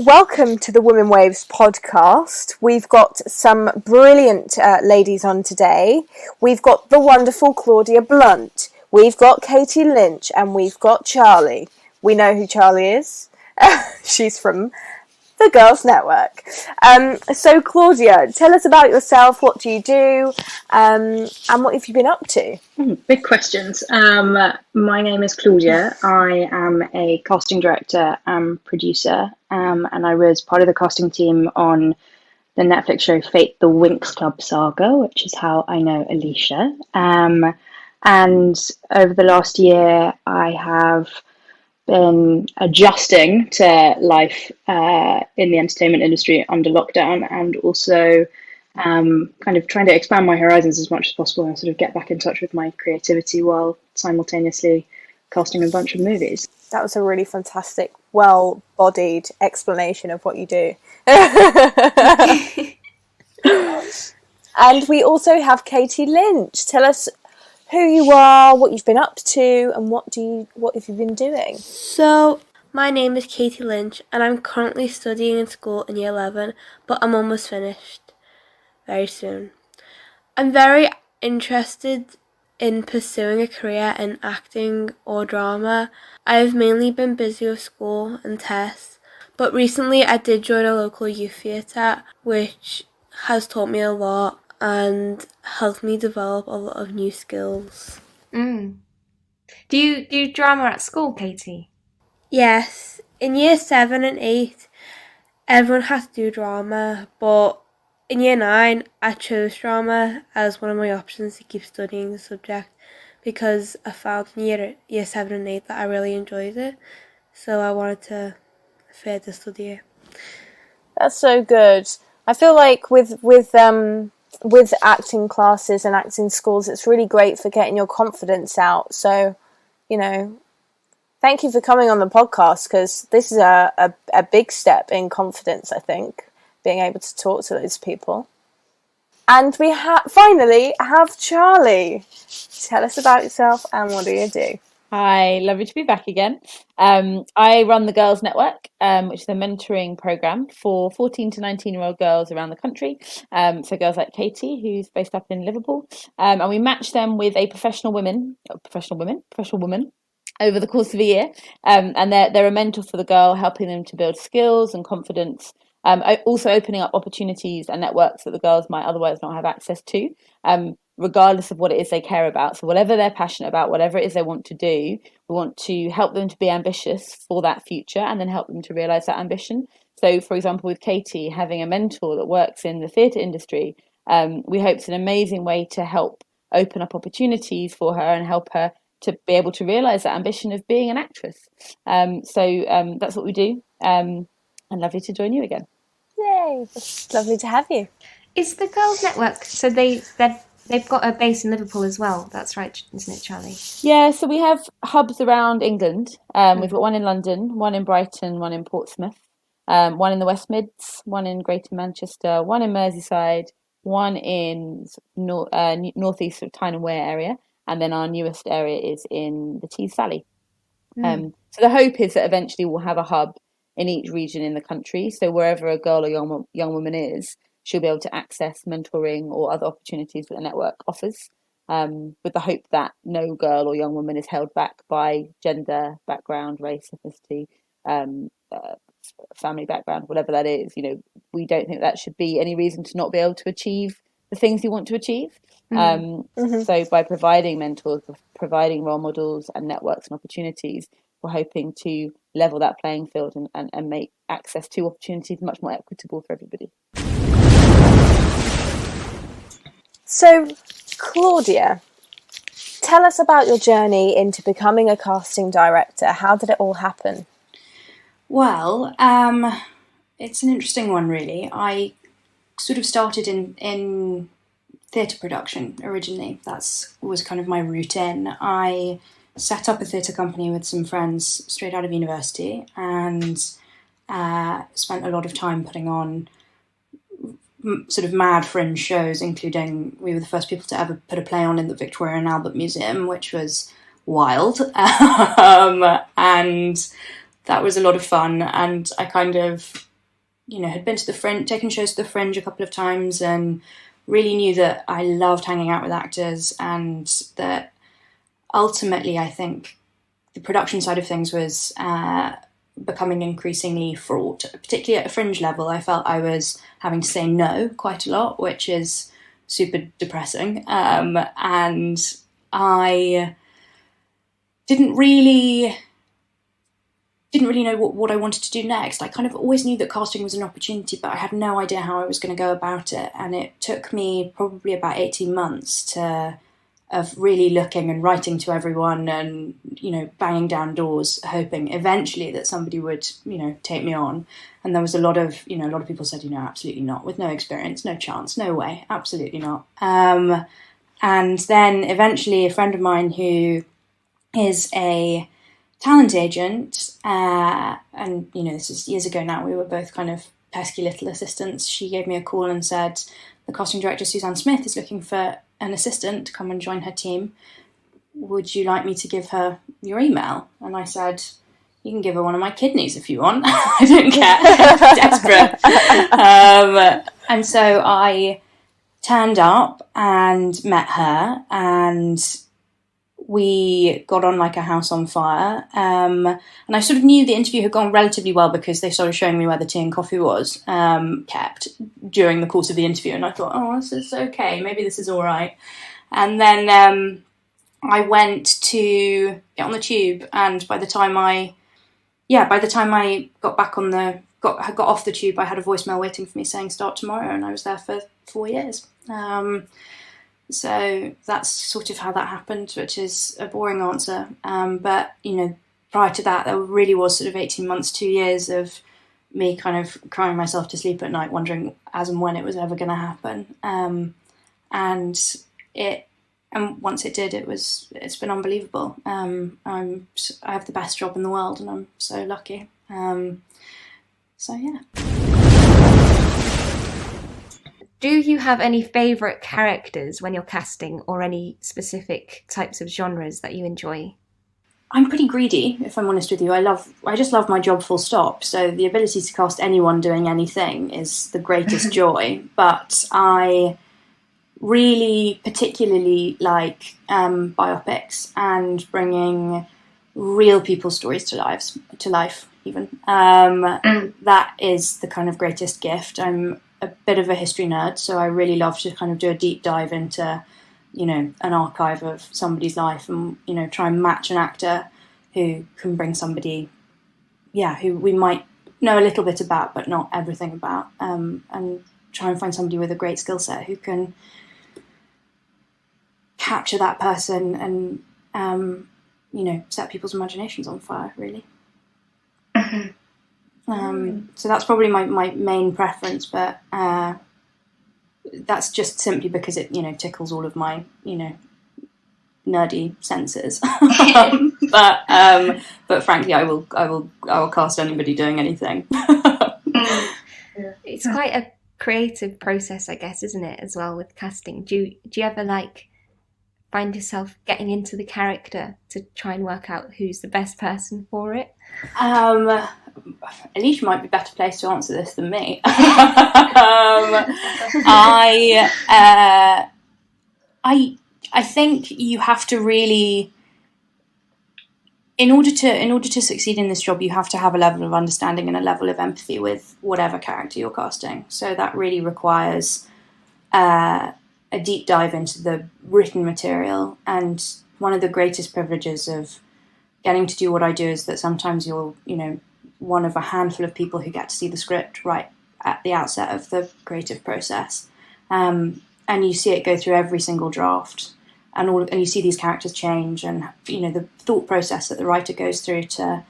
welcome to the Women Waves podcast. We've got some brilliant ladies on today. We've got the wonderful Claudia Blunt. We've got Katie Lynch, and we've got Charlie. We know who Charlie is. She's from the Girls Network. So Claudia, tell us about yourself. What do you do? And what have you been up to? Big questions. My name is Claudia. I am a casting director and producer, and I was part of the casting team on the Netflix show Fate the Winx Club Saga, which is how I know Alicia. And over the last year, I have been adjusting to life in the entertainment industry under lockdown, and also kind of trying to expand my horizons as much as possible and sort of get back in touch with my creativity while simultaneously casting a bunch of movies. That was a really fantastic, well-bodied explanation of what you do. And we also have Katie Lynch. Tell us who you are, what you've been up to, and what have you been doing? So, my name is Katie Lynch, and I'm currently studying in school in Year 11, but I'm almost finished very soon. I'm very interested in pursuing a career in acting or drama. I've mainly been busy with school and tests, but recently I did join a local youth theatre, which has taught me a lot and helped me develop a lot of new skills. Do you do drama at school, Katie? Yes, in Year 7 and 8, everyone has to do drama, but in Year 9, I chose drama as one of my options to keep studying the subject because I found in year 7 and 8 that I really enjoyed it, so I wanted to further study it. That's so good. I feel like with acting classes and acting schools, it's really great for getting your confidence out. So, thank you for coming on the podcast, because this is a big step in confidence, I think, being able to talk to those people. And we finally have Charlie. Tell us about yourself and what do you do? Hi, lovely to be back again. I run the Girls Network, which is a mentoring program for 14 to 19-year-old girls around the country. So girls like Katie, who's based up in Liverpool, and we match them with a professional woman over the course of a year, and they're a mentor for the girl, helping them to build skills and confidence. Also opening up opportunities and networks that the girls might otherwise not have access to, regardless of what it is they care about. So whatever they're passionate about, whatever it is they want to do, we want to help them to be ambitious for that future and then help them to realise that ambition. So, for example, with Katie, having a mentor that works in the theatre industry, we hope it's an amazing way to help open up opportunities for her and help her to be able to realise that ambition of being an actress. So that's what we do, and lovely to join you again. Yay, it's lovely to have you. Is the Girls Network, so they've got a base in Liverpool as well, that's right, isn't it, Charlie? Yeah, so we have hubs around England. We've got one in London, one in Brighton, one in Portsmouth, one in the West Mids, one in Greater Manchester, one in Merseyside, one in northeast of Tyne and Wear area, and then our newest area is in the Tees Valley. So the hope is that eventually we'll have a hub in each region in the country, so wherever a girl or young woman is, she'll be able to access mentoring or other opportunities that the network offers, with the hope that no girl or young woman is held back by gender, background, race, ethnicity, family background, whatever that is. We don't think that should be any reason to not be able to achieve the things you want to achieve. So by providing mentors, providing role models and networks and opportunities, we're hoping to level that playing field and make access to opportunities much more equitable for everybody. So, Claudia, tell us about your journey into becoming a casting director. How did it all happen? Well, it's an interesting one, really. I sort of started in theatre production originally. That was kind of my route in. I set up a theatre company with some friends straight out of university and spent a lot of time putting on sort of mad fringe shows, including we were the first people to ever put a play on in the Victoria and Albert Museum, which was wild. And that was a lot of fun. And I kind of had been to the Fringe, taken shows to the Fringe a couple of times, and really knew that I loved hanging out with actors, and that ultimately I think the production side of things was becoming increasingly fraught, particularly at a Fringe level. I felt I was having to say no quite a lot, which is super depressing. And I didn't really know what I wanted to do next. I kind of always knew that casting was an opportunity, but I had no idea how I was going to go about it. And it took me probably about 18 months of really looking and writing to everyone and, banging down doors, hoping eventually that somebody would, take me on. And there was a lot of people said, absolutely not, with no experience, no chance, no way, absolutely not. And then eventually a friend of mine who is a talent agent, and, this is years ago now, we were both kind of pesky little assistants. She gave me a call and said, the casting director, Suzanne Smith, is looking for an assistant to come and join her team. Would you like me to give her your email? And I said, you can give her one of my kidneys if you want. I don't care. Desperate. And so I turned up and met her, and we got on like a house on fire. And I sort of knew the interview had gone relatively well because they started showing me where the tea and coffee was kept during the course of the interview. And I thought, oh, this is okay. Maybe this is all right. And then I went to get on the tube. And by the time I got back got off the tube, I had a voicemail waiting for me saying start tomorrow. And I was there for 4 years. So that's sort of how that happened, which is a boring answer. But, prior to that, there really was sort of 18 months, 2 years of me kind of crying myself to sleep at night, wondering as and when it was ever going to happen. And once it did, it's been unbelievable. I have the best job in the world, and I'm so lucky. So yeah. Do you have any favourite characters when you're casting, or any specific types of genres that you enjoy? I'm pretty greedy, if I'm honest with you. I just love my job full stop. So the ability to cast anyone doing anything is the greatest joy. But I really particularly like biopics and bringing real people's stories to life even. That is the kind of greatest gift. I'm a bit of a history nerd, so I really love to kind of do a deep dive into, an archive of somebody's life and, try and match an actor who can bring somebody, who we might know a little bit about, but not everything about, and try and find somebody with a great skill set who can capture that person and, set people's imaginations on fire, really. So that's probably my main preference, but that's just simply because it tickles all of my nerdy senses. But frankly, I will cast anybody doing anything. It's quite a creative process, I guess, isn't it? As well with casting, do you ever find yourself getting into the character to try and work out who's the best person for it? Alicia might be better placed to answer this than me. I think you have to really, in order to succeed in this job, you have to have a level of understanding and a level of empathy with whatever character you're casting. So that really requires a deep dive into the written material. And one of the greatest privileges of getting to do what I do is that sometimes you're, one of a handful of people who get to see the script right at the outset of the creative process. And you see it go through every single draft, and you see these characters change, and the thought process that the writer goes through to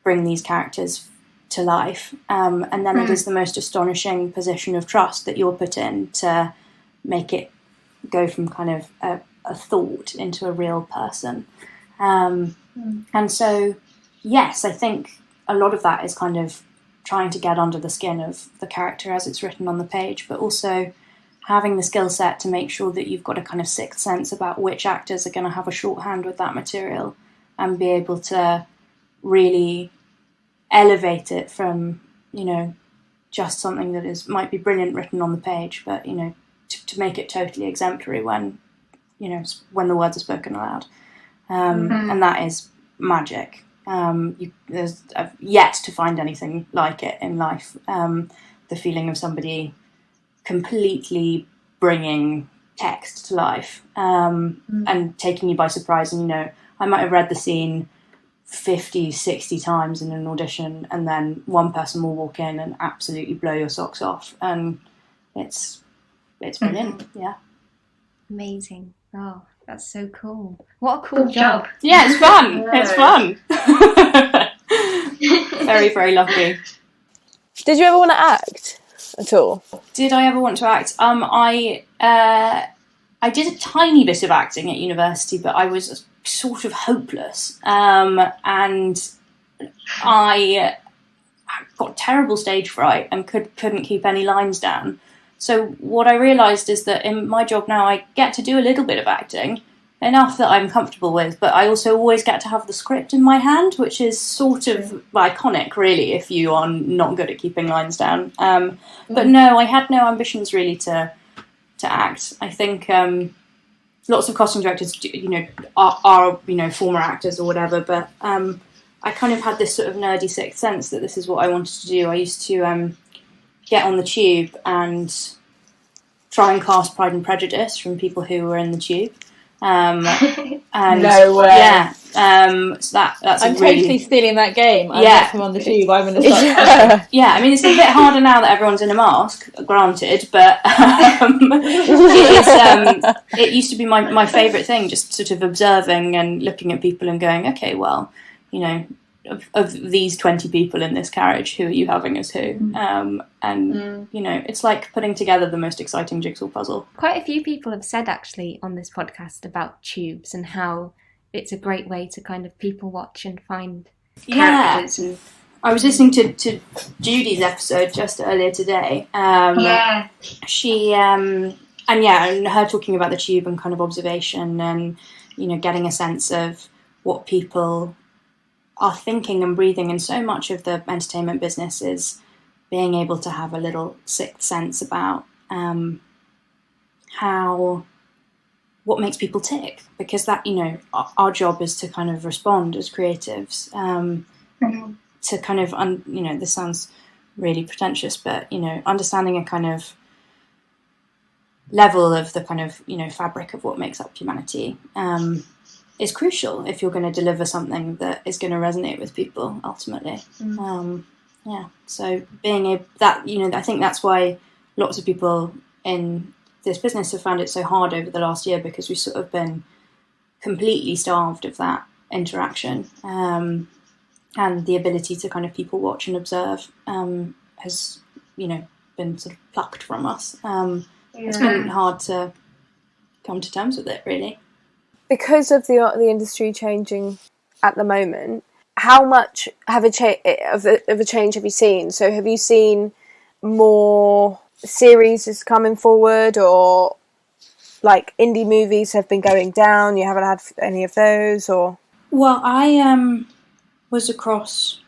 bring these characters to life. And then it is the most astonishing position of trust that you're put in to make it go from kind of a thought into a real person. And so, yes, I think a lot of that is kind of trying to get under the skin of the character as it's written on the page, but also having the skill set to make sure that you've got a kind of sixth sense about which actors are going to have a shorthand with that material and be able to really elevate it from just something that might be brilliant written on the page, but to make it totally exemplary when the words are spoken aloud, and that is magic. I've yet to find anything like it in life. The feeling of somebody completely bringing text to life, and taking you by surprise. And I might have read the scene 50, 60 times in an audition, and then one person will walk in and absolutely blow your socks off, and it's brilliant. Yeah, amazing. Oh, that's so cool. What a cool job. Yeah, it's fun. It's fun. Very, very lucky. Did you ever want to act at all? Did I ever want to act? I did a tiny bit of acting at university, but I was sort of hopeless, and I got terrible stage fright and couldn't keep any lines down. So what I realised is that in my job now, I get to do a little bit of acting, enough that I'm comfortable with, but I also always get to have the script in my hand, which is sort of iconic, really, if you are not good at keeping lines down. But no, I had no ambitions really to act. I think lots of casting directors, are former actors or whatever, but I kind of had this sort of nerdy sixth sense that this is what I wanted to do. I used to get on the tube and try and cast Pride and Prejudice from people who were in the tube. And no way. Yeah. So that's I'm totally stealing that game. I'm Yeah. I'm on the tube. I'm going to start. Yeah, I mean, it's a bit harder now that everyone's in a mask, granted, but it used to be my favourite thing, just sort of observing and looking at people and going, okay, well, of these 20 people in this carriage, who are you having as who? It's like putting together the most exciting jigsaw puzzle. Quite a few people have said actually on this podcast about tubes and how it's a great way to kind of people watch and find characters. Yeah. I was listening to Judy's episode just earlier today. She and her talking about the tube and kind of observation and getting a sense of what people are thinking and breathing, and so much of the entertainment business is being able to have a little sixth sense about what makes people tick, because that our job is to kind of respond as creatives, to kind of this sounds really pretentious, but understanding a kind of level of the kind of fabric of what makes up humanity is crucial if you're going to deliver something that is going to resonate with people ultimately. So being I think that's why lots of people in this business have found it so hard over the last year, because we've sort of been completely starved of that interaction, and the ability to kind of people watch and observe has been sort of plucked from us. It's been hard to come to terms with it, really. Because of the industry changing at the moment, how much of a change have you seen? So have you seen more series is coming forward, or like indie movies have been going down? You haven't had any of those, or? Well, I was across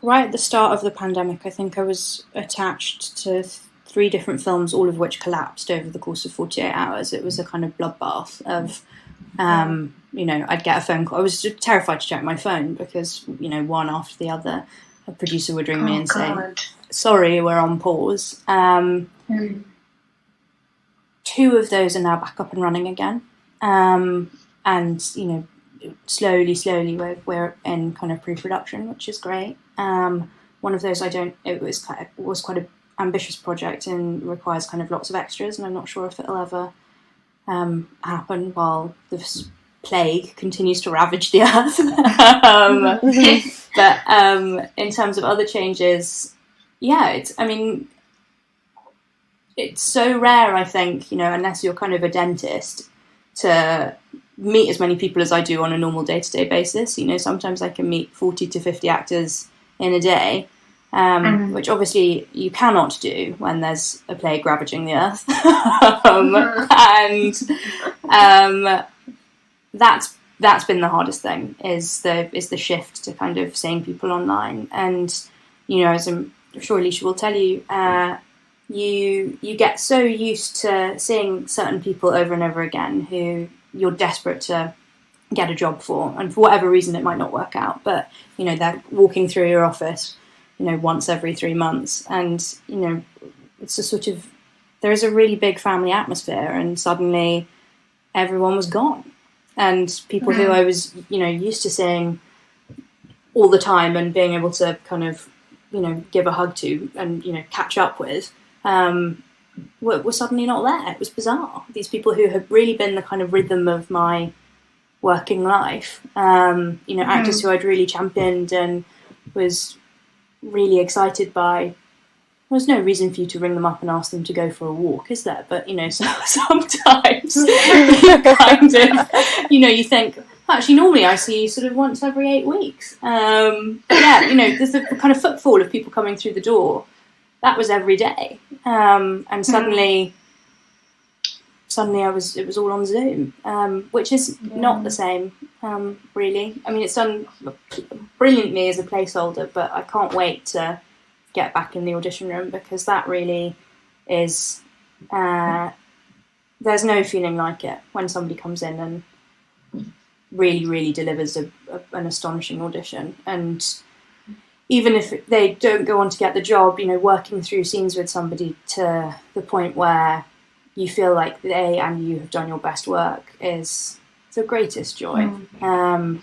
right at the start of the pandemic. I think I was attached to 3 different films, all of which collapsed over the course of 48 hours. It was a kind of bloodbath of I'd get a phone call. I was terrified to check my phone because one after the other, a producer would ring me and say, sorry, we're on pause. 2 of those are now back up and running again, and slowly we're in kind of pre-production, which is great. One of those it was quite an ambitious project and requires kind of lots of extras, and I'm not sure if it'll ever happen while this plague continues to ravage the earth. But in terms of other changes, it's so rare, I think, unless you're kind of a dentist, to meet as many people as I do on a normal day-to-day basis. Sometimes I can meet 40 to 50 actors in a day, which obviously you cannot do when there's a plague ravaging the earth. And that's been the hardest thing, is the shift to kind of seeing people online. And as sure Alicia will tell you, you get so used to seeing certain people over and over again who you're desperate to get a job for, and for whatever reason it might not work out, but they're walking through your office once every 3 months, and it's a sort of, there is a really big family atmosphere, and suddenly everyone was gone, and people who I was used to seeing all the time and being able to kind of give a hug to and catch up with were suddenly not there. It was bizarre. These people who had really been the kind of rhythm of my working life, actors who I'd really championed and was really excited by. There's no reason for you to ring them up and ask them to go for a walk, is there? But sometimes kind of you think, actually normally I see you sort of once every 8 weeks. There's a kind of footfall of people coming through the door. That was every day, and suddenly it was all on Zoom, which is not the same, really. I mean, it's done brilliantly as a placeholder, but I can't wait to get back in the audition room, because that really is, there's no feeling like it when somebody comes in and really, really delivers an astonishing audition. And even if they don't go on to get the job, working through scenes with somebody to the point where you feel like they and you have done your best work is the greatest joy. And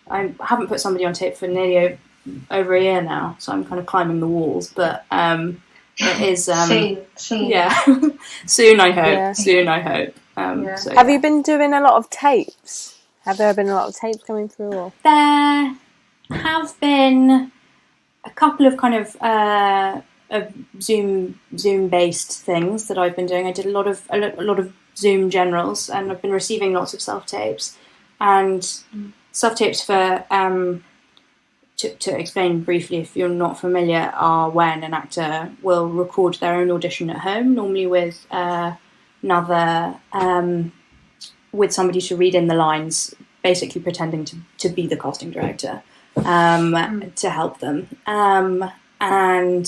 I haven't put somebody on tape for nearly over a year now, so I'm kind of climbing the walls, but it is soon. Yeah. Soon I hope. Have you been doing a lot of tapes? Have there been a lot of tapes coming through? Or? There have been a couple of kind of Zoom based things that I've been doing. I did a lot of Zoom generals, and I've been receiving lots of self tapes, and self tapes for to explain briefly, if you're not familiar, are when an actor will record their own audition at home, normally with with somebody to read in the lines, basically pretending to be the casting director, to help them. And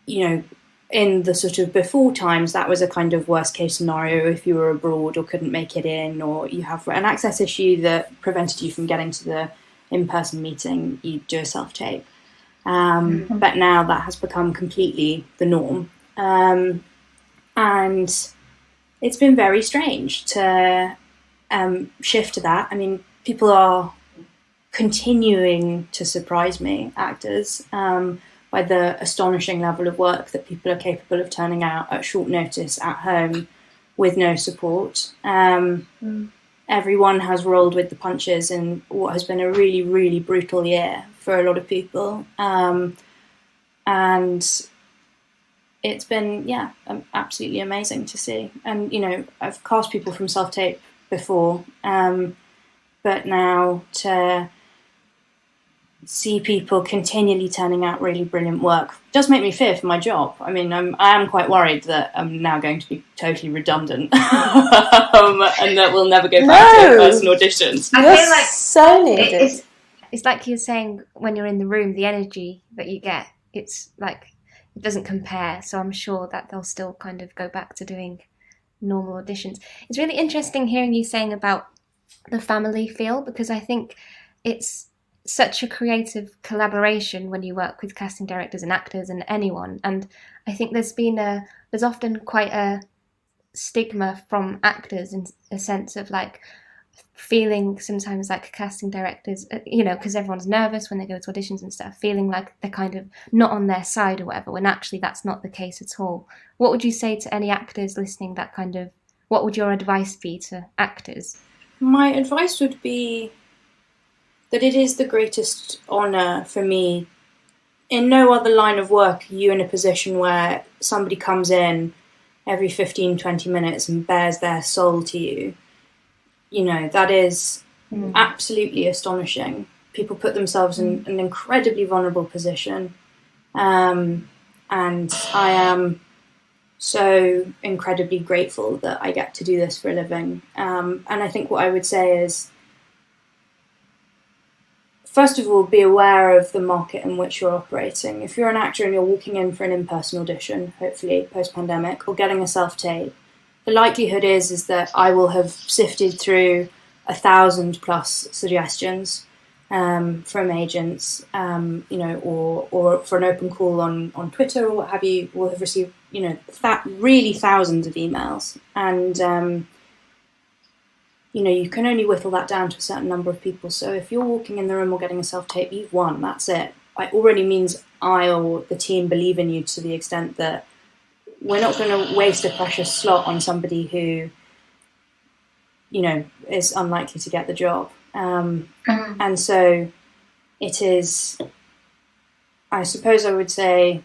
in the sort of before times, that was a kind of worst case scenario if you were abroad or couldn't make it in, or you have an access issue that prevented you from getting to the in-person meeting, you do a self-tape. But now that has become completely the norm. And it's been very strange to shift to that. I mean, people are continuing to surprise me, actors, by the astonishing level of work that people are capable of turning out at short notice at home with no support. Everyone has rolled with the punches in what has been a really, really brutal year for a lot of people. And it's been, absolutely amazing to see. And, I've cast people from self-tape before, but now to see people continually turning out really brilliant work does make me fear for my job. I mean, I am quite worried that I'm now going to be totally redundant and that we'll never go back to in-person auditions. I feel like so needed. It's like you're saying, when you're in the room, the energy that you get, it's like it doesn't compare. So I'm sure that they'll still kind of go back to doing normal auditions. It's really interesting hearing you saying about the family feel, because I think it's such a creative collaboration when you work with casting directors and actors and anyone. And I think there's often quite a stigma from actors in a sense of like feeling sometimes like casting directors, because everyone's nervous when they go to auditions and stuff, feeling like they're kind of not on their side or whatever, when actually that's not the case at all. What would you say to any actors listening, what would your advice be to actors? My advice would be that it is the greatest honour for me. In no other line of work are you in a position where somebody comes in every 15, 20 minutes and bears their soul to you. That is absolutely astonishing. People put themselves in an incredibly vulnerable position. And I am so incredibly grateful that I get to do this for a living. And I think what I would say is, first of all, be aware of the market in which you're operating. If you're an actor and you're walking in for an in-person audition, hopefully post-pandemic, or getting a self-tape, the likelihood is that I will have sifted through 1,000+ suggestions from agents, or for an open call on Twitter or what have you. Will have received, really thousands of emails, and you can only whittle that down to a certain number of people. So if you're walking in the room or getting a self-tape, you've won. That's it. It already means I or the team believe in you to the extent that we're not going to waste a precious slot on somebody who, is unlikely to get the job. And so it is, I suppose I would say,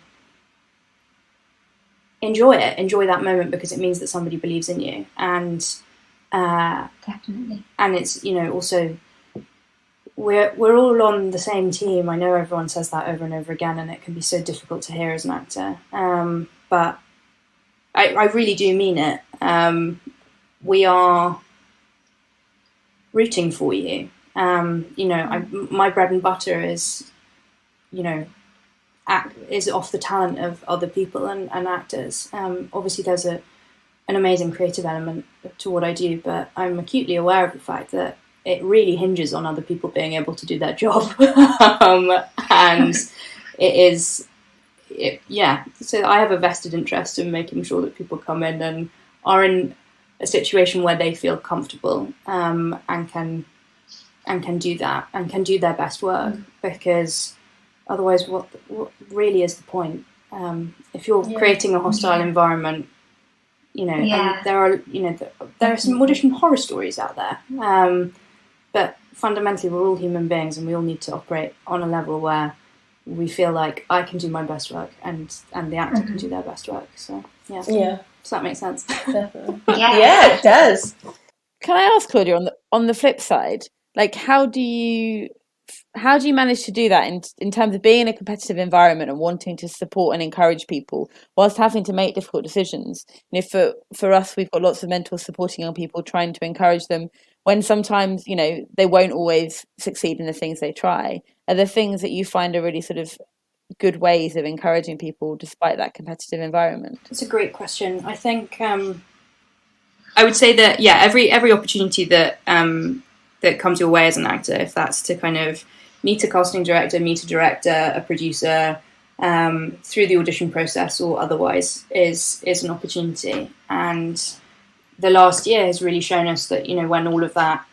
enjoy it. Enjoy that moment, because it means that somebody believes in you. And definitely. And it's, also, we're all on the same team. I know everyone says that over and over again, and it can be so difficult to hear as an actor. But I really do mean it. We are rooting for you. My bread and butter is, is off the talent of other people and actors. Obviously, there's an amazing creative element to what I do, but I'm acutely aware of the fact that it really hinges on other people being able to do their job. And so I have a vested interest in making sure that people come in and are in a situation where they feel comfortable, and can do that and can do their best work, because otherwise what really is the point? If you're creating a hostile environment, and there are some audition horror stories out there, but fundamentally we're all human beings, and we all need to operate on a level where we feel like I can do my best work and the actor can do their best work. So yeah. Does that make sense? Definitely. Yeah, it does. Can I ask, Claudia, on the flip side, like how do you manage to do that in terms of being in a competitive environment and wanting to support and encourage people whilst having to make difficult decisions? For us, we've got lots of mentors supporting young people, trying to encourage them when sometimes they won't always succeed in the things they try. Are there things that you find are really sort of good ways of encouraging people despite that competitive environment? It's a great question. I think I would say that every opportunity that comes your way as an actor, if that's to kind of meet a casting director, meet a director, a producer, through the audition process or otherwise, is an opportunity. And the last year has really shown us that when all of that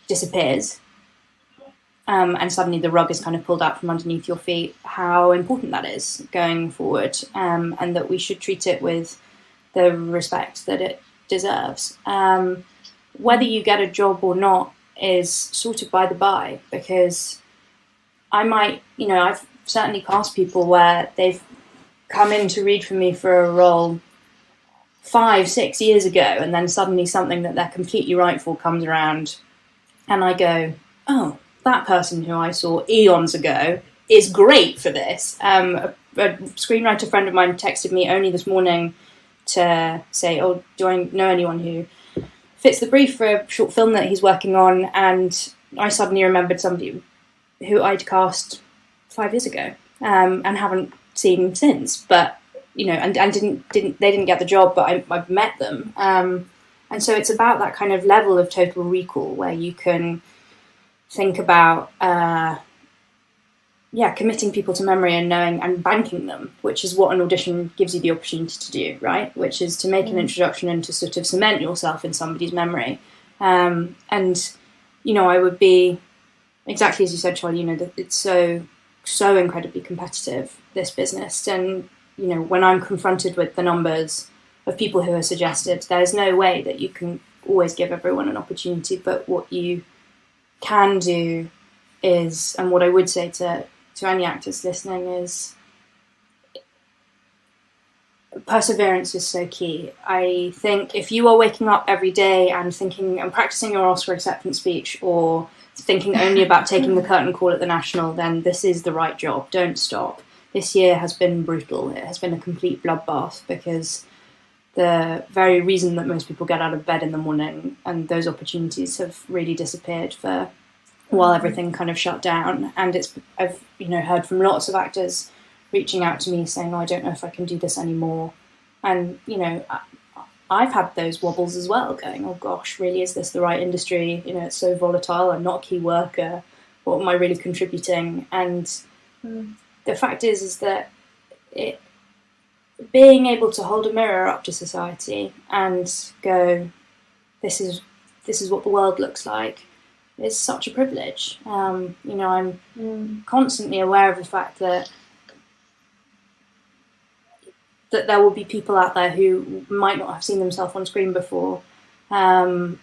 disappears, and suddenly the rug is kind of pulled out from underneath your feet, how important that is going forward, and that we should treat it with the respect that it deserves. Whether you get a job or not is sort of by the by, because I might, I've certainly cast people where they've come in to read for me for a role 5-6 years ago, and then suddenly something that they're completely right for comes around, and I go, oh, that person who I saw eons ago is great for this. A screenwriter friend of mine texted me only this morning to say, oh, do I know anyone who fits the brief for a short film that he's working on? And I suddenly remembered somebody who I'd cast 5 years ago, and haven't seen since. But and they didn't get the job, but I've met them. And so it's about that kind of level of total recall where you can think about committing people to memory and knowing and banking them, which is what an audition gives you the opportunity to do, right? Which is to make an introduction and to sort of cement yourself in somebody's memory. And I would be exactly as you said, Charlie. That it's so incredibly competitive, this business, and when I'm confronted with the numbers of people who are suggested, there's no way that you can always give everyone an opportunity. But what you can do is, and what I would say to any actors listening, is perseverance is so key. I think if you are waking up every day and thinking and practicing your Oscar acceptance speech, or thinking only about taking the curtain call at the National, then this is the right job. Don't stop. This year has been brutal. It has been a complete bloodbath, because the very reason that most people get out of bed in the morning and those opportunities have really disappeared for while everything kind of shut down. And I've heard from lots of actors reaching out to me saying, oh, I don't know if I can do this anymore. And, I've had those wobbles as well, going, oh gosh, really, is this the right industry? It's so volatile. I'm not a key worker. What am I really contributing? And the fact is that being able to hold a mirror up to society and go, this is what the world looks like, is such a privilege. I'm constantly aware of the fact that there will be people out there who might not have seen themselves on screen before, and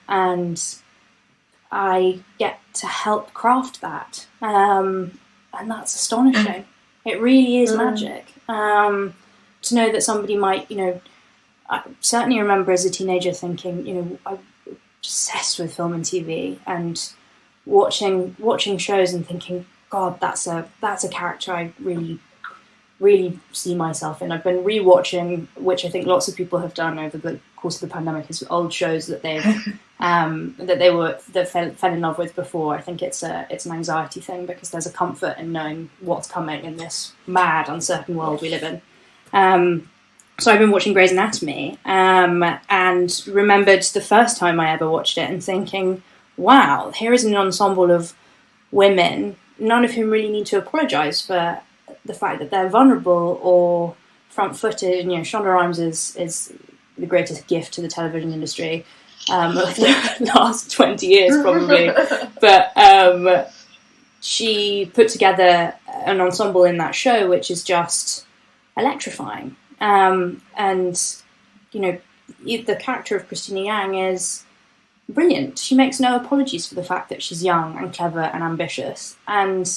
I get to help craft that, and that's astonishing. It really is magic. To know that somebody might, I certainly remember as a teenager thinking, I'm obsessed with film and TV, and watching shows and thinking, God, that's a character I really see myself in. I've been rewatching, which I think lots of people have done over the course of the pandemic, is old shows that they've that fell in love with before. I think it's an anxiety thing, because there's a comfort in knowing what's coming in this mad, uncertain world we live in. So I've been watching Grey's Anatomy, and remembered the first time I ever watched it and thinking, wow, here is an ensemble of women, none of whom really need to apologise for the fact that they're vulnerable or front-footed. Shonda Rhimes is the greatest gift to the television industry of the last 20 years, probably. But she put together an ensemble in that show which is just electrifying. And the character of Christina Yang is brilliant. She makes no apologies for the fact that she's young and clever and ambitious, and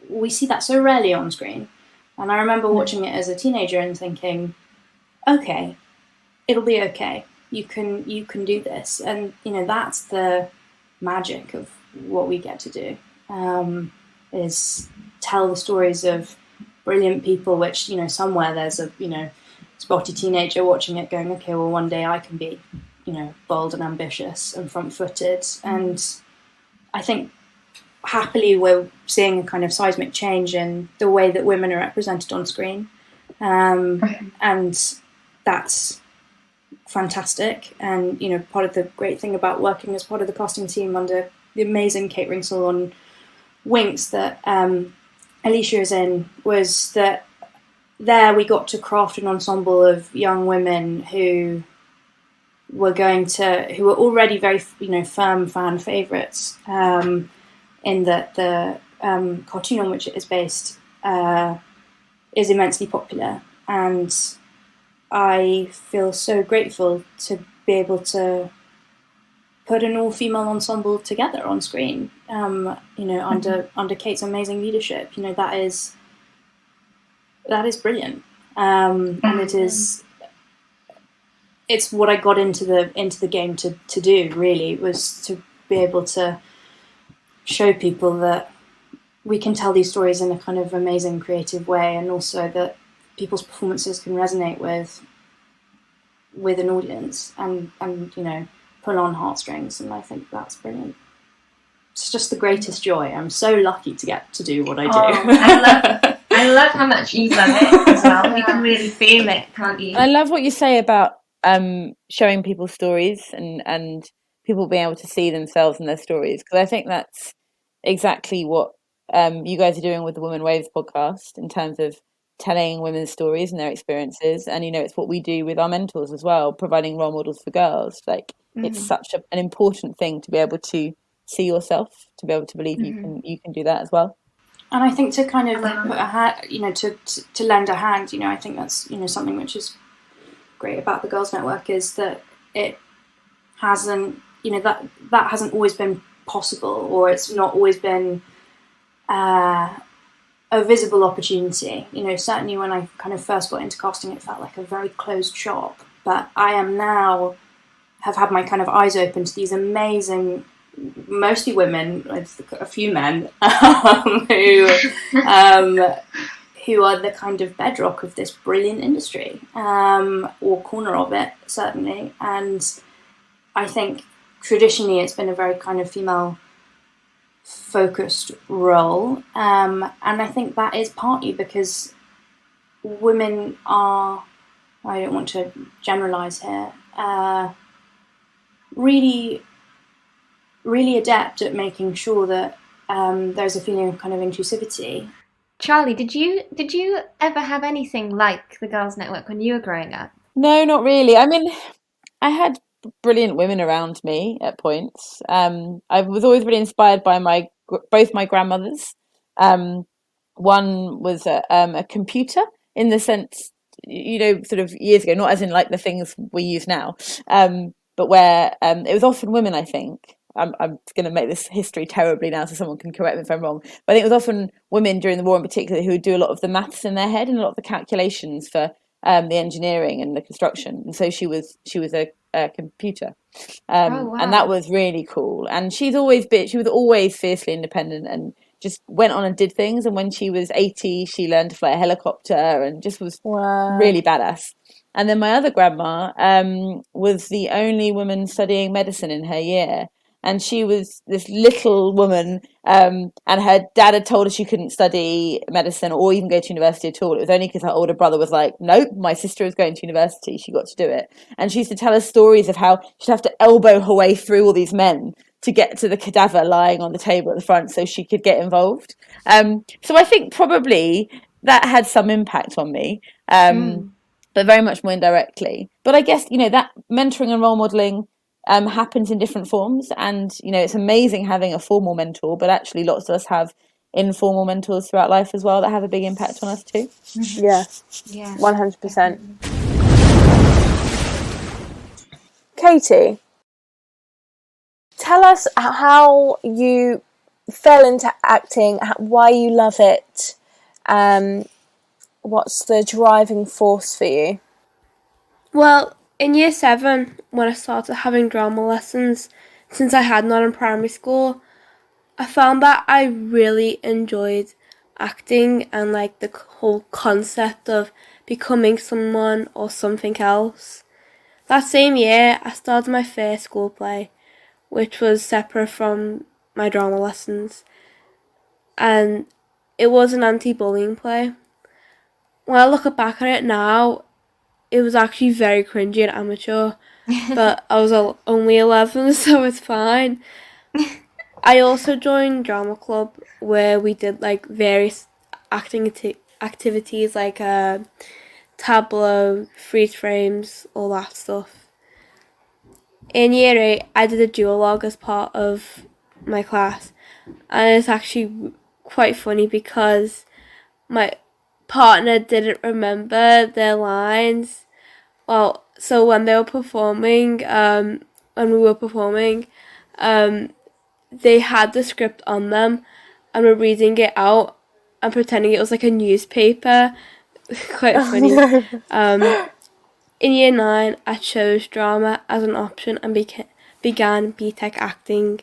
we see that so rarely on screen. And I remember watching it as a teenager and thinking, okay, it'll be okay. You can do this. And that's the magic of what we get to do, is tell the stories of brilliant people, which somewhere there's a spotty teenager watching it going, okay, well, one day I can be bold and ambitious and front-footed. And I think happily we're seeing a kind of seismic change in the way that women are represented on screen, and that's fantastic. And part of the great thing about working as part of the casting team under the amazing Kate Ringsell on Winx that Alicia is in, was that there we got to craft an ensemble of young women who were already very firm fan favourites, in that the cartoon on which it is based is immensely popular, and I feel so grateful to be able to put an all-female ensemble together on screen, under Kate's amazing leadership. That is brilliant, and it's what I got into the game to do. Really, was to be able to show people that we can tell these stories in a kind of amazing, creative way, and also that people's performances can resonate with an audience and pull on heartstrings. And I think that's brilliant. It's just the greatest joy. I'm so lucky to get to do what I do. I love how much you love it as well. You can really feel it, can't you? I love what you say about showing people stories and people being able to see themselves in their stories, because I think that's exactly what you guys are doing with the Women Waves podcast in terms of telling women's stories and their experiences. And it's what we do with our mentors as well, providing role models for girls. It's such an important thing to be able to see yourself, to be able to believe you can do that as well. And I think to kind of put a hand, to lend a hand, I think that's something which is great about the Girls Network, is that it hasn't, that hasn't always been possible, or it's not always been a visible opportunity. Certainly when I kind of first got into casting, it felt like a very closed shop. But I am now have had my kind of eyes open to these amazing, mostly women with a few men, who are the kind of bedrock of this brilliant industry, or corner of it, certainly. And I think traditionally it's been a very kind of female focused role, and I think that is partly because women are, I don't want to generalize here, really adept at making sure that there's a feeling of kind of inclusivity. Charlie, did you ever have anything like the Girls' Network when you were growing up? No, not really. I mean, I had brilliant women around me at points. I was always really inspired by both my grandmothers. One was a computer, in the sense, sort of years ago, not as in like the things we use now, but where it was often women, I think. I'm going to make this history terribly now, so someone can correct me if I'm wrong. But I think it was often women during the war in particular who would do a lot of the maths in their head and a lot of the calculations for the engineering and the construction. And so she was a computer, Oh, and that wow. was really cool. And she was always fiercely independent and just went on and did things. And when she was 80, she learned to fly a helicopter and just was really badass. And then my other grandma was the only woman studying medicine in her year. And she was this little woman, and her dad had told her she couldn't study medicine or even go to university at all. It was only because her older brother was like, nope, my sister is going to university, she got to do it. And she used to tell us stories of how she'd have to elbow her way through all these men to get to the cadaver lying on the table at the front so she could get involved. So I think probably that had some impact on me, but very much more indirectly. But I guess, that mentoring and role modeling happens in different forms. And, it's amazing having a formal mentor, but actually lots of us have informal mentors throughout life as well that have a big impact on us too. Yeah, 100%. Definitely. Katie, tell us how you fell into acting, why you love it, what's the driving force for you? Well, in year 7, when I started having drama lessons, since I had none in primary school, I found that I really enjoyed acting and like the whole concept of becoming someone or something else. That same year, I started my first school play, which was separate from my drama lessons, and it was an anti-bullying play. When I look back at it now, it was actually very cringy and amateur, but I was only 11, so it's fine. I also joined drama club where we did like various acting activities like tableau, freeze frames, all that stuff. In year 8, I did a duologue as part of my class, and it's actually quite funny because my partner didn't remember their lines. Well, so when they were performing, when we were performing, they had the script on them and were reading it out and pretending it was like a newspaper. Quite funny. In year 9, I chose drama as an option and began BTEC acting.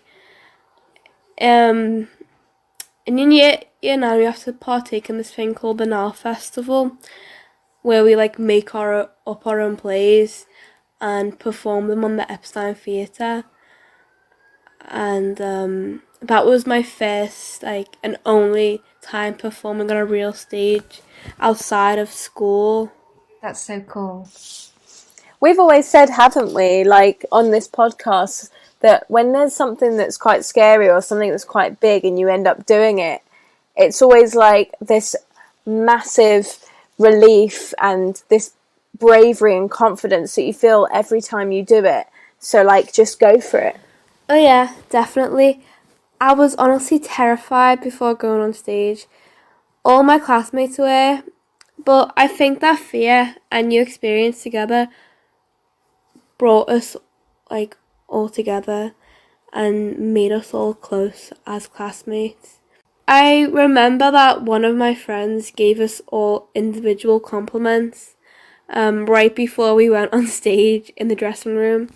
And in year 9, we have to partake in this thing called the NAL Festival, where we like make our own plays and perform them on the Epstein Theatre. And that was my first and only time performing on a real stage outside of school. That's so cool. We've always said, haven't we, like on this podcast, that when there's something that's quite scary or something that's quite big and you end up doing it, it's always like this massive relief and this bravery and confidence that you feel every time you do it. So like, just go for it. Oh yeah, definitely. I was honestly terrified before going on stage. All my classmates were, but I think that fear and new experience together brought us all together and made us all close as classmates. I remember that one of my friends gave us all individual compliments right before we went on stage in the dressing room,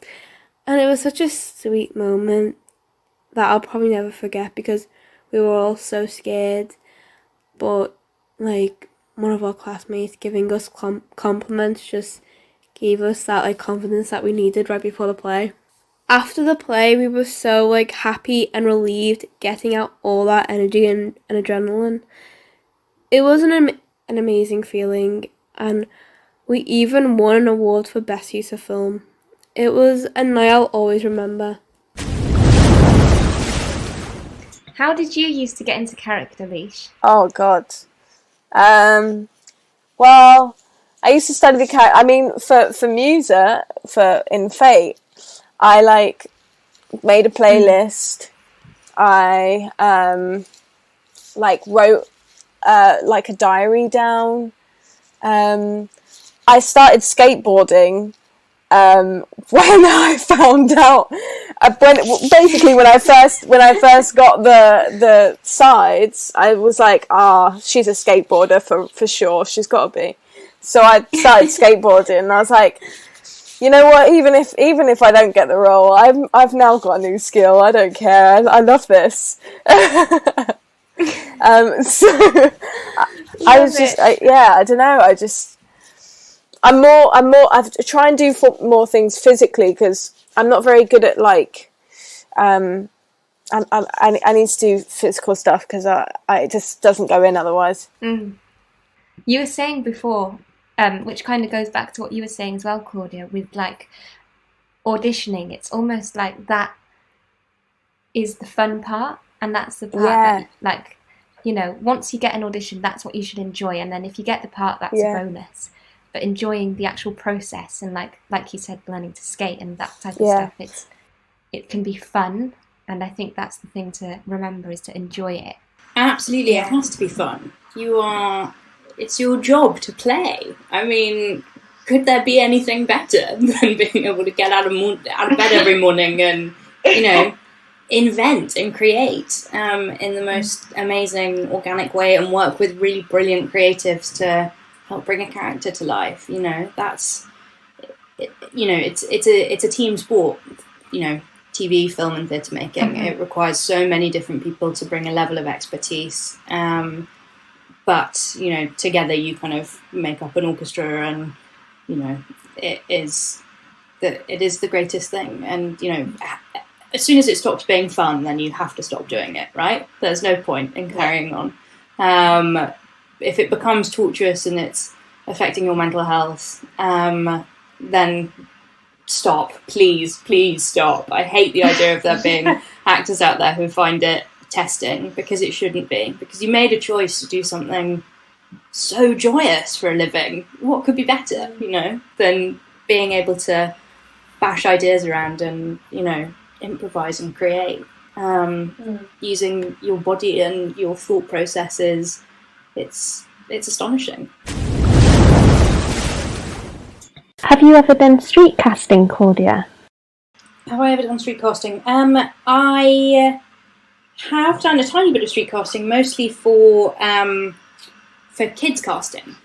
and it was such a sweet moment that I'll probably never forget because we were all so scared, but one of our classmates giving us compliments just gave us that confidence that we needed right before the play. After the play, we were so like happy and relieved, getting out all that energy and adrenaline. It was an amazing feeling, and we even won an award for Best Use of Film. It was a night I'll always remember. How did you used to get into character, Lynch? Oh God. Well, I used to study the character. I mean, for Musa, in Fate, I like made a playlist. I like wrote like a diary down. I started skateboarding when I found out when I first got the sides, I was like, she's a skateboarder for sure, she's got to be. So I started skateboarding, and I was like, you know what, even if I don't get the role, I've now got a new skill. I don't care. I love this. So I was just I don't know. I try and do more things physically, because I'm not very good at like, I need to do physical stuff, because it just doesn't go in otherwise. You were saying before, which kind of goes back to what you were saying as well, Claudia, with like auditioning. It's almost like that is the fun part, and that's the part that, like, you know, once you get an audition, that's what you should enjoy, and then if you get the part, that's a bonus. But enjoying the actual process, and like you said, learning to skate and that type of stuff, it can be fun, and I think that's the thing to remember, is to enjoy it. Absolutely, it has to be fun. It's your job to play. I mean, could there be anything better than being able to get out of bed every morning and, you know, invent and create in the most amazing organic way, and work with really brilliant creatives to help bring a character to life? You know, it's a team sport. You know, TV, film, and theatre making. It requires so many different people to bring a level of expertise. But, you know, together you kind of make up an orchestra, and, you know, it is the greatest thing. And, you know, as soon as it stops being fun, then you have to stop doing it, right? There's no point in carrying on. If it becomes torturous and it's affecting your mental health, then stop. Please stop. I hate the idea of there being actors out there who find it testing, because it shouldn't be. Because you made a choice to do something so joyous for a living. What could be better, you know, than being able to bash ideas around and, you know, improvise and create, using your body and your thought processes. It's astonishing. Have you ever done street casting, Claudia? Have I ever done street casting? I have done a tiny bit of street casting, mostly for kids casting.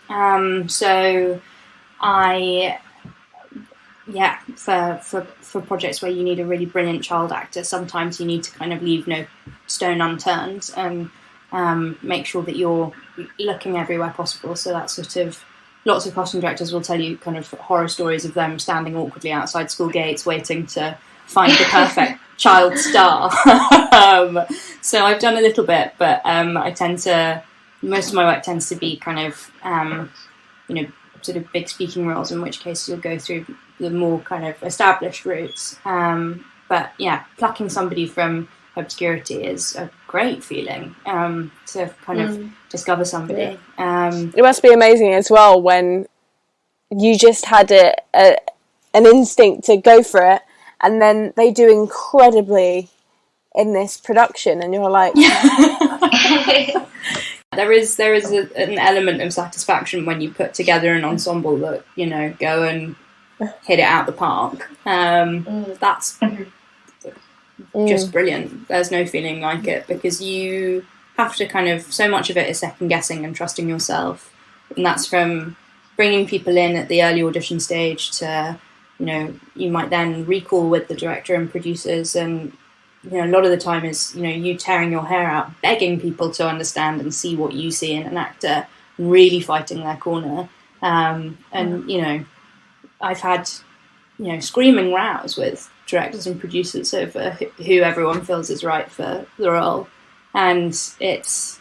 So for projects where you need a really brilliant child actor, sometimes you need to kind of leave no stone unturned and make sure that you're looking everywhere possible. So that's sort of, lots of casting directors will tell you kind of horror stories of them standing awkwardly outside school gates waiting to find the perfect child star. So I've done a little bit, but most of my work tends to be kind of, you know, sort of big speaking roles, in which case you'll go through the more kind of established routes. But yeah, plucking somebody from obscurity is a great feeling, to kind of discover somebody. It must be amazing as well when you just had an instinct to go for it, and then they do incredibly in this production, and you're like... There is an element of satisfaction when you put together an ensemble that, you know, go and hit it out the park. That's just brilliant. There's no feeling like it, because you have to kind of, so much of it is second guessing and trusting yourself, and that's from bringing people in at the early audition stage to, you know, you might then recall with the director and producers, and, you know, a lot of the time is, you know, you tearing your hair out, begging people to understand and see what you see in an actor, really fighting their corner. And, you know, I've had screaming rows with directors and producers over who everyone feels is right for the role. And it's,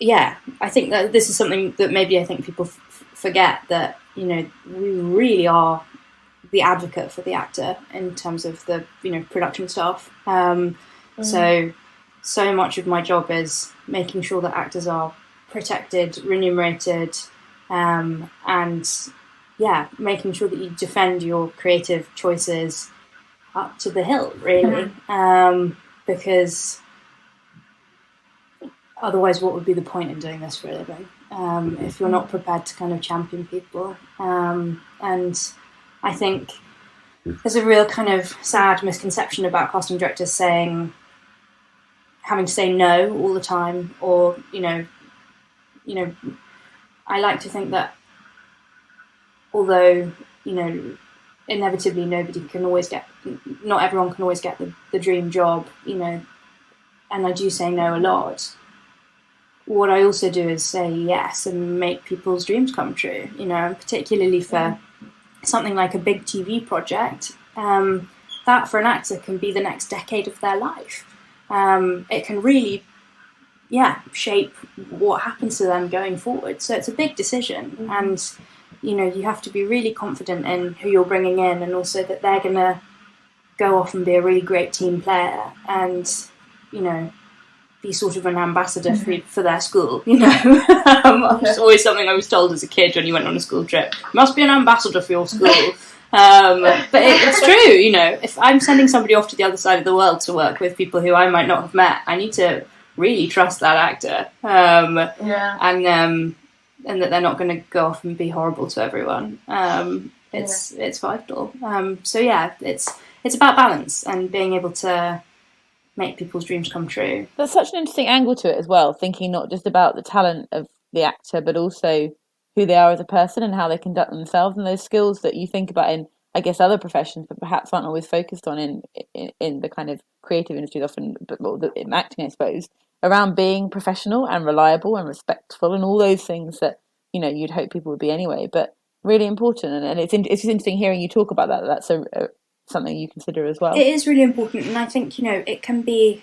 I think that this is something that maybe I think people forget, that, we really are the advocate for the actor in terms of the, production staff. So much of my job is making sure that actors are protected, remunerated, and making sure that you defend your creative choices up to the hilt, really, because otherwise what would be the point in doing this for a living, if you're not prepared to kind of champion people. And I think there's a real kind of sad misconception about casting directors having to say no all the time, or I like to think that although inevitably not everyone can always get the dream job, and I do say no a lot, what I also do is say yes and make people's dreams come true, and particularly for something like a big TV project, that for an actor can be the next decade of their life. It can really, shape what happens to them going forward. So it's a big decision, and you have to be really confident in who you're bringing in, and also that they're going to go off and be a really great team player, and be sort of an ambassador for their school. It's always something I was told as a kid when you went on a school trip. You must be an ambassador for your school. But it's true, if I'm sending somebody off to the other side of the world to work with people who I might not have met, I need to really trust that actor, and that they're not going to go off and be horrible to everyone. It's vital. It's about balance and being able to make people's dreams come true. There's such an interesting angle to it as well, thinking not just about the talent of the actor, but also who they are as a person and how they conduct themselves, and those skills that you think about in, I guess, other professions, but perhaps aren't always focused on in the kind of creative industries, often, but in acting, I suppose, around being professional and reliable and respectful and all those things that you'd hope people would be anyway, but really important. And it's interesting hearing you talk about that. That's something you consider as well. It is really important, and I think it can be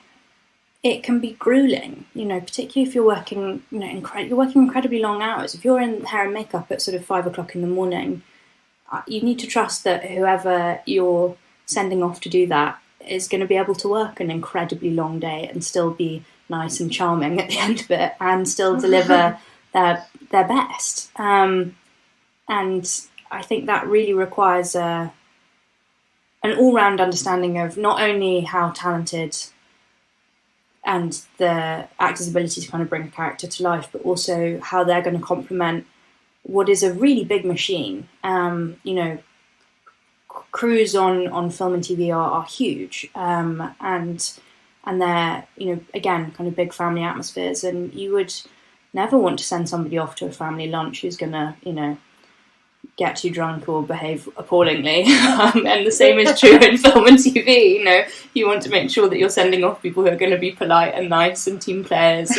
grueling, particularly if you're working, you're working incredibly long hours. If you're in hair and makeup at sort of 5 o'clock in the morning, you need to trust that whoever you're sending off to do that is going to be able to work an incredibly long day and still be nice and charming at the end of it, and still deliver their best. And I think that really requires an all-round understanding of not only how talented and the actor's ability to kind of bring a character to life, but also how they're going to complement what is a really big machine. Crews on film and TV are huge, and they're, again, kind of big family atmospheres, and you would never want to send somebody off to a family lunch who's going to, get too drunk or behave appallingly. And the same is true in film and TV. You want to make sure that you're sending off people who are going to be polite and nice and team players,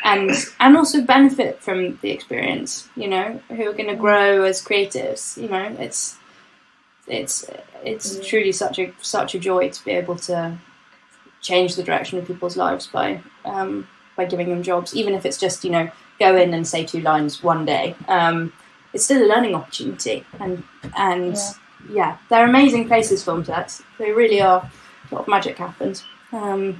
and also benefit from the experience, who are going to grow as creatives. It's truly such a joy to be able to change the direction of people's lives by giving them jobs, even if it's just go in and say 2 lines one day. It's still a learning opportunity, and they're amazing places, film sets. They really are. A lot of magic happens, and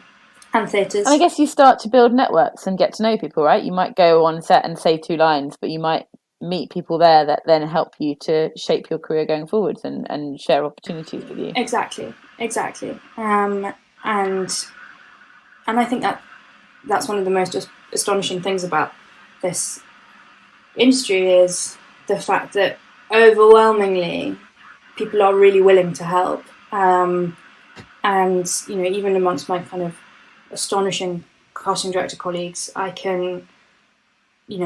theatres. And I guess you start to build networks and get to know people, right? You might go on set and say 2 lines, but you might meet people there that then help you to shape your career going forwards and share opportunities with you. Exactly. And I think that's one of the most astonishing things about this industry is the fact that overwhelmingly people are really willing to help, and even amongst my kind of astonishing casting director colleagues, I can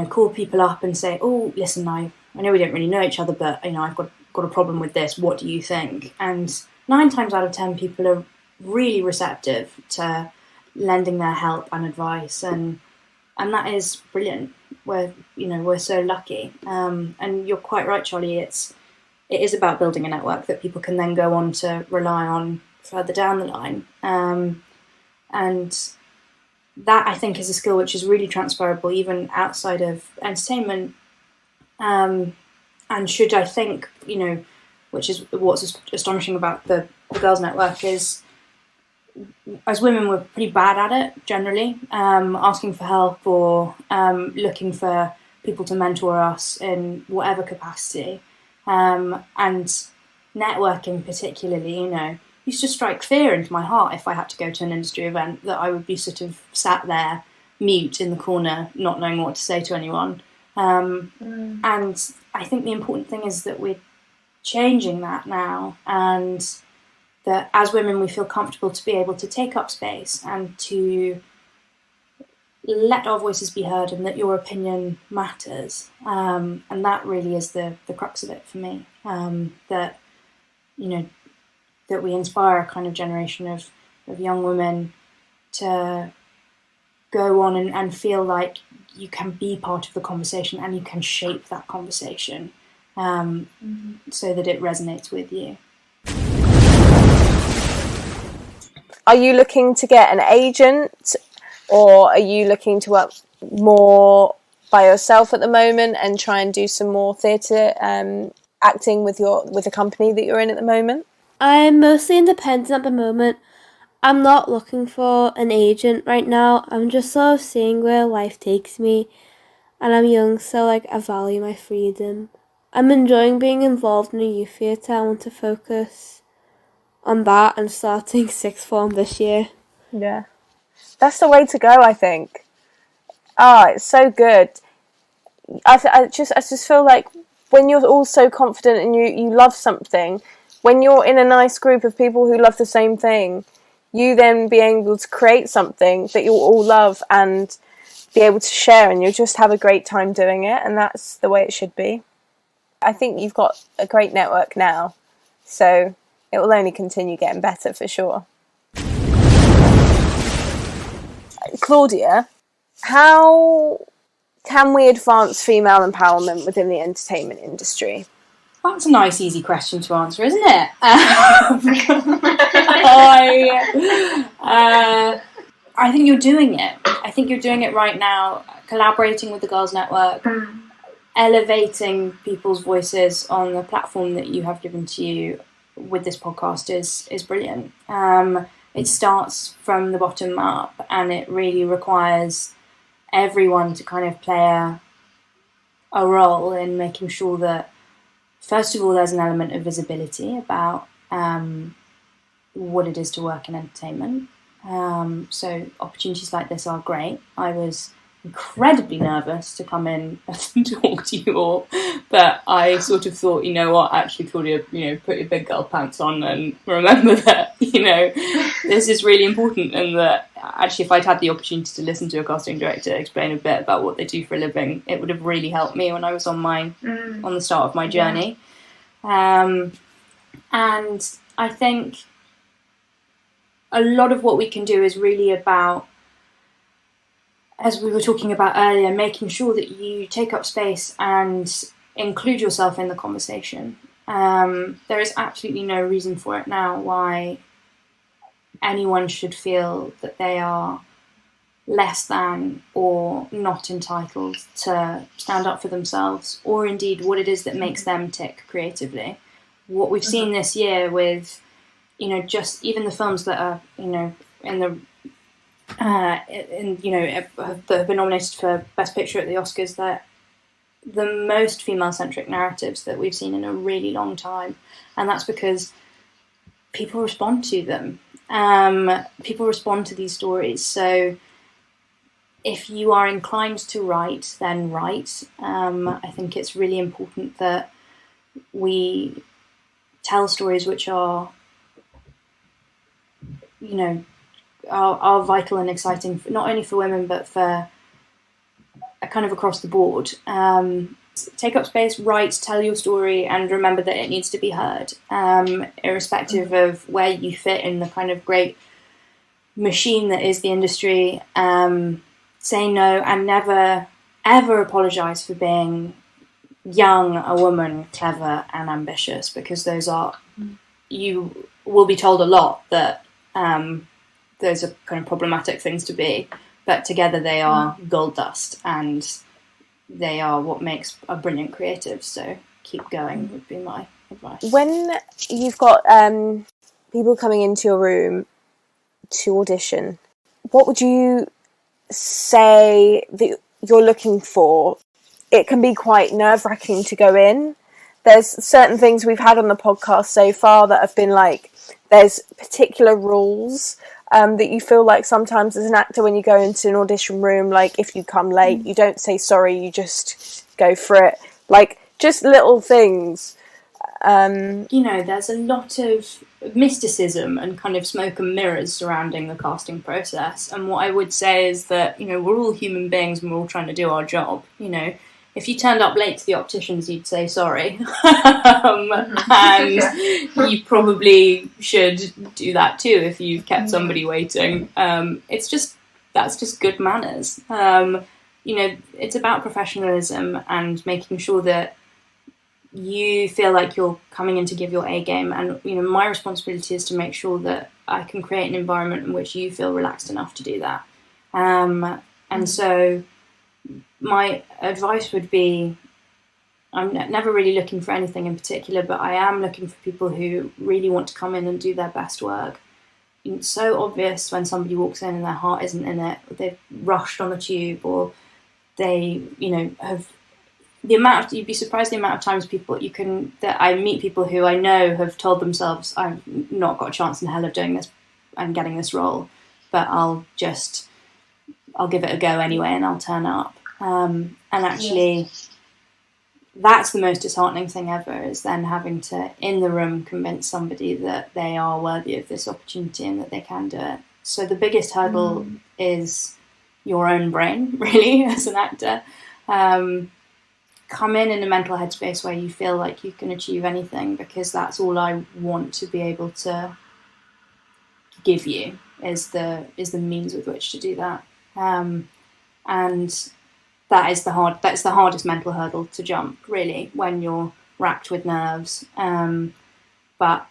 call people up and say, oh, listen, I know we don't really know each other, but I've got a problem with this, what do you think? And 9 times out of 10 people are really receptive to lending their help and advice, and that is brilliant. We're so lucky, and you're quite right, Charlie. It's it is about building a network that people can then go on to rely on further down the line. And that, I think, is a skill which is really transferable even outside of entertainment. And should, I think, which is what's astonishing about the Girls Network, is as women we're pretty bad at it generally, asking for help or looking for people to mentor us in whatever capacity. And networking particularly, used to strike fear into my heart if I had to go to an industry event, that I would be sort of sat there mute in the corner, not knowing what to say to anyone. And I think the important thing is that we're changing that now, and that as women we feel comfortable to be able to take up space and to let our voices be heard, and that your opinion matters. And that really is the crux of it for me. That we inspire a kind of generation of young women to go on and feel like you can be part of the conversation and you can shape that conversation, so that it resonates with you. Are you looking to get an agent, or are you looking to work more by yourself at the moment and try and do some more theatre acting with the company that you're in at the moment? I'm mostly independent at the moment. I'm not looking for an agent right now. I'm just sort of seeing where life takes me, and I'm young, so I value my freedom. I'm enjoying being involved in a youth theatre. I want to focus on that and starting sixth form this year. Yeah, that's the way to go, I think. It's so good. I just feel like when you're all so confident and you love something, when you're in a nice group of people who love the same thing, you then be able to create something that you'll all love and be able to share, and you'll just have a great time doing it, and that's the way it should be. I think you've got a great network now, so it will only continue getting better for sure. Claudia, how can we advance female empowerment within the entertainment industry? That's a nice, easy question to answer, isn't it? I think you're doing it. I think you're doing it right now, collaborating with the Girls Network, elevating people's voices on the platform that you have given to you with this podcast is brilliant. It starts from the bottom up, and it really requires everyone to kind of play a role in making sure that, first of all, there's an element of visibility about what it is to work in entertainment. So opportunities like this are great. I was incredibly nervous to come in and talk to you all, but I sort of thought, actually, Claudia, put your big girl pants on and remember that, this is really important, and that actually if I'd had the opportunity to listen to a casting director explain a bit about what they do for a living, it would have really helped me when I was on the start of my journey. And I think a lot of what we can do is really about, as we were talking about earlier, making sure that you take up space and include yourself in the conversation. There is absolutely no reason for it now why anyone should feel that they are less than or not entitled to stand up for themselves, or indeed what it is that makes them tick creatively. What we've seen this year with, just even the films that are, that have been nominated for Best Picture at the Oscars, that the most female-centric narratives that we've seen in a really long time, and that's because people respond to them. People respond to these stories. So if you are inclined to write, then write. I think it's really important that we tell stories which are vital and exciting, not only for women, but for kind of across the board. Take up space, write, tell your story, and remember that it needs to be heard, irrespective of where you fit in the kind of great machine that is the industry. Say no, and never, ever apologise for being young, a woman, clever and ambitious, because those are, you will be told a lot that those are kind of problematic things to be, but together they are gold dust, and they are what makes a brilliant creative. So keep going would be my advice. When you've got people coming into your room to audition, what would you say that you're looking for? It can be quite nerve-wracking to go in. There's certain things we've had on the podcast so far that have been like, there's particular rules that you feel like sometimes as an actor when you go into an audition room, like if you come late, you don't say sorry, you just go for it. Like, just little things. There's a lot of mysticism and kind of smoke and mirrors surrounding the casting process. And what I would say is that, we're all human beings and we're all trying to do our job. If you turned up late to the opticians, you'd say sorry. And you probably should do that too if you've kept somebody waiting. That's just good manners. It's about professionalism and making sure that you feel like you're coming in to give your A game. And, my responsibility is to make sure that I can create an environment in which you feel relaxed enough to do that. So my advice would be, I'm never really looking for anything in particular, but I am looking for people who really want to come in and do their best work. It's so obvious when somebody walks in and their heart isn't in it, or they've rushed on the tube, or they, have you'd be surprised the amount of times that I meet people who I know have told themselves, I've not got a chance in hell of doing this and getting this role, but I'll give it a go anyway and I'll turn up. And actually, that's the most disheartening thing ever, is then having to, in the room, convince somebody that they are worthy of this opportunity and that they can do it. So the biggest hurdle is your own brain, really, as an actor. Come in a mental headspace where you feel like you can achieve anything, because that's all I want to be able to give you, is the means with which to do that. And that's the hardest mental hurdle to jump, really, when you're racked with nerves. But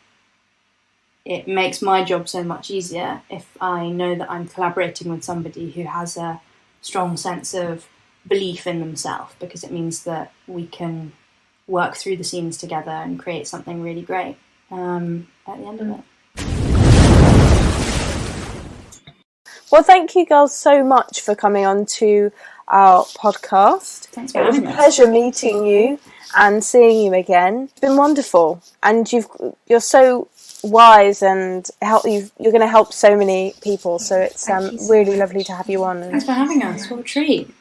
it makes my job so much easier if I know that I'm collaborating with somebody who has a strong sense of belief in themselves, because it means that we can work through the scenes together and create something really great at the end of it. Well, thank you girls so much for coming on to our podcast. Thanks for It was a having us. pleasure meeting you and seeing you again. It's been wonderful, and you're so wise, and you're going to help so many people. So it's really lovely to have you on. Thanks for having us. What a treat.